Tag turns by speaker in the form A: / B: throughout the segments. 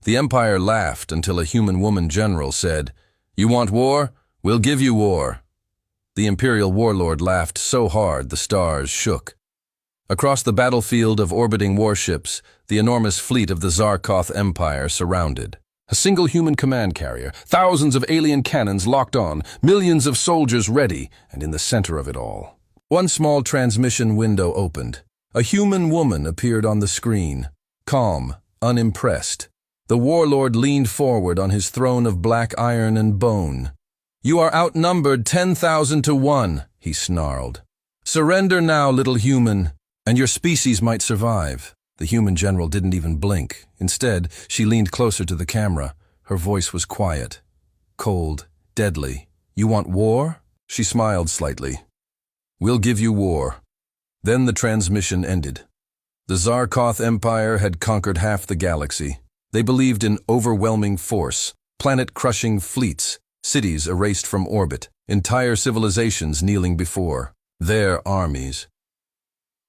A: The Empire laughed until a human woman general said, "You want war? We'll give you war." The Imperial warlord laughed so hard the stars shook. Across the battlefield of orbiting warships, the enormous fleet of the Zarkoth Empire surrounded. A single human command carrier, thousands of alien cannons locked on, millions of soldiers ready, and in the center of it all, one small transmission window opened. A human woman appeared on the screen, calm, unimpressed. The warlord leaned forward on his throne of black iron and bone. "You are outnumbered 10,000 to 1, he snarled. "Surrender now, little human, and your species might survive." The human general didn't even blink. Instead, she leaned closer to the camera. Her voice was quiet, cold, deadly. "You want war?" She smiled slightly. "We'll give you war." Then the transmission ended. The Zarkoth Empire had conquered half the galaxy. They believed in overwhelming force, planet-crushing fleets, cities erased from orbit, entire civilizations kneeling before their armies.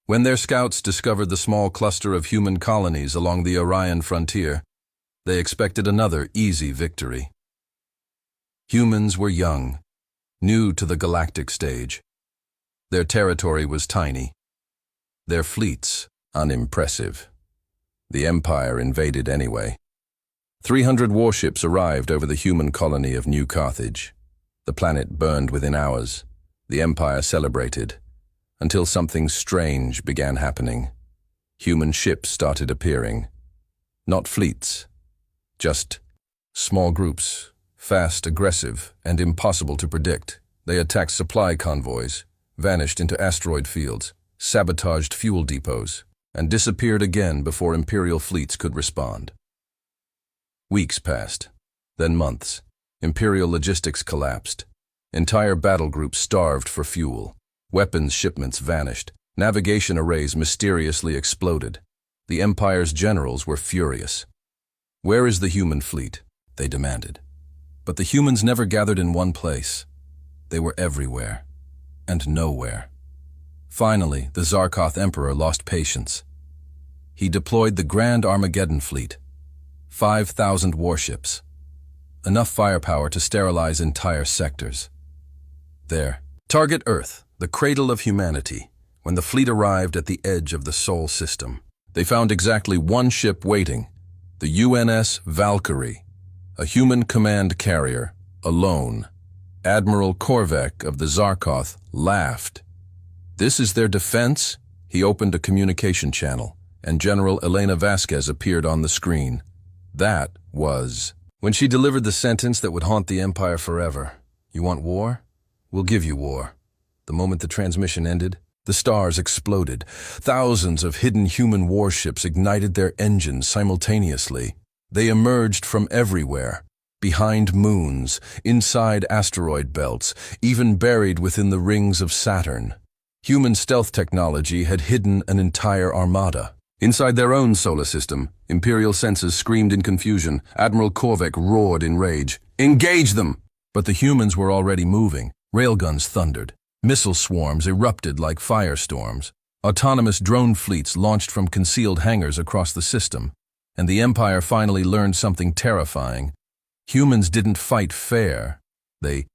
A: When their scouts discovered the small cluster of human colonies along the Orion frontier, they expected another easy victory. Humans were young, new to the galactic stage. Their territory was tiny, their fleets unimpressive. The Empire invaded anyway. 300 warships arrived over the human colony of New Carthage. The planet burned within hours. The Empire celebrated, until something strange began happening. Human ships started appearing. Not fleets, just small groups, fast, aggressive, and impossible to predict. They attacked supply convoys, vanished into asteroid fields, sabotaged fuel depots, and disappeared again before Imperial fleets could respond. Weeks passed, then months. Imperial logistics collapsed. Entire battle groups starved for fuel. Weapons shipments vanished. Navigation arrays mysteriously exploded. The Empire's generals were furious. "Where is the human fleet?" they demanded. But the humans never gathered in one place. They were everywhere, and nowhere. Finally, the Zarkoth Emperor lost patience. He deployed the Grand Armageddon Fleet, 5,000 warships, enough firepower to sterilize entire sectors. There, target Earth, the cradle of humanity. When the fleet arrived at the edge of the Sol system, they found exactly one ship waiting, the UNS Valkyrie, a human command carrier, alone. Admiral Korvek of the Zarkoth laughed. "This is their defense?" He opened a communication channel, and General Elena Vasquez appeared on the screen. That was when she delivered the sentence that would haunt the Empire forever. "You want war? We'll give you war." The moment the transmission ended, the stars exploded. Thousands of hidden human warships ignited their engines simultaneously. They emerged from everywhere, behind moons, inside asteroid belts, even buried within the rings of Saturn. Human stealth technology had hidden an entire armada. Inside their own solar system, Imperial senses screamed in confusion. Admiral Korvek roared in rage. "Engage them!" But the humans were already moving. Railguns thundered. Missile swarms erupted like firestorms. Autonomous drone fleets launched from concealed hangars across the system. And the Empire finally learned something terrifying. Humans didn't fight fair. They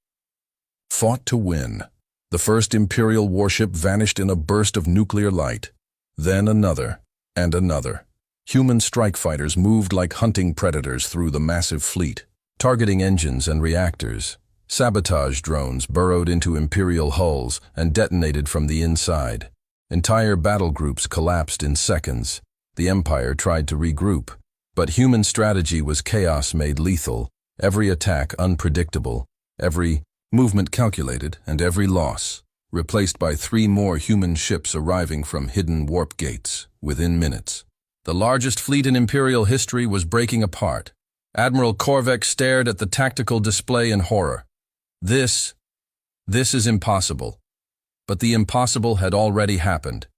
A: fought to win. The first Imperial warship vanished in a burst of nuclear light. Then another, and another. Human strike fighters moved like hunting predators through the massive fleet, targeting engines and reactors. Sabotage drones burrowed into Imperial hulls and detonated from the inside. Entire battle groups collapsed in seconds. The Empire tried to regroup, but human strategy was chaos made lethal, every attack unpredictable, every movement calculated, and every loss replaced by 3 more human ships arriving from hidden warp gates within minutes. The largest fleet in Imperial history was breaking apart. Admiral Korvek stared at the tactical display in horror. This is impossible. But the impossible had already happened.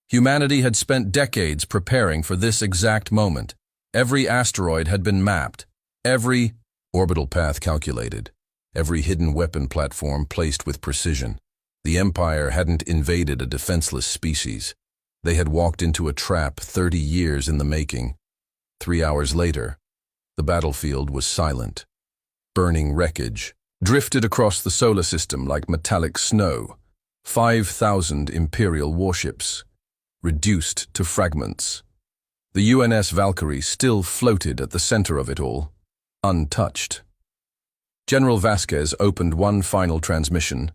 A: Humanity had spent decades preparing for this exact moment. Every asteroid had been mapped, every orbital path calculated, every hidden weapon platform placed with precision. The Empire hadn't invaded a defenseless species. They had walked into a trap 30 years in the making. 3 hours later, The battlefield was silent. Burning wreckage drifted across the solar system like metallic snow. 5,000 Imperial warships, reduced to fragments. The UNS Valkyrie still floated at the center of it all, untouched. General Vasquez opened one final transmission.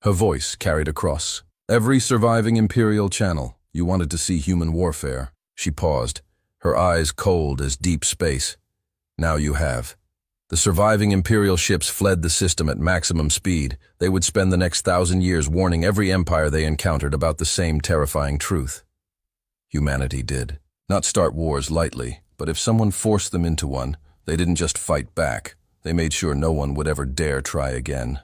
A: Her voice carried across. Every surviving Imperial channel, you wanted to see human warfare. She paused, her eyes cold as deep space. Now you have. The surviving Imperial ships fled the system at maximum speed. They would spend the next 1,000 years warning every empire they encountered about the same terrifying truth. Humanity did. Not start wars lightly, but if someone forced them into one, they didn't just fight back. They made sure no one would ever dare try again.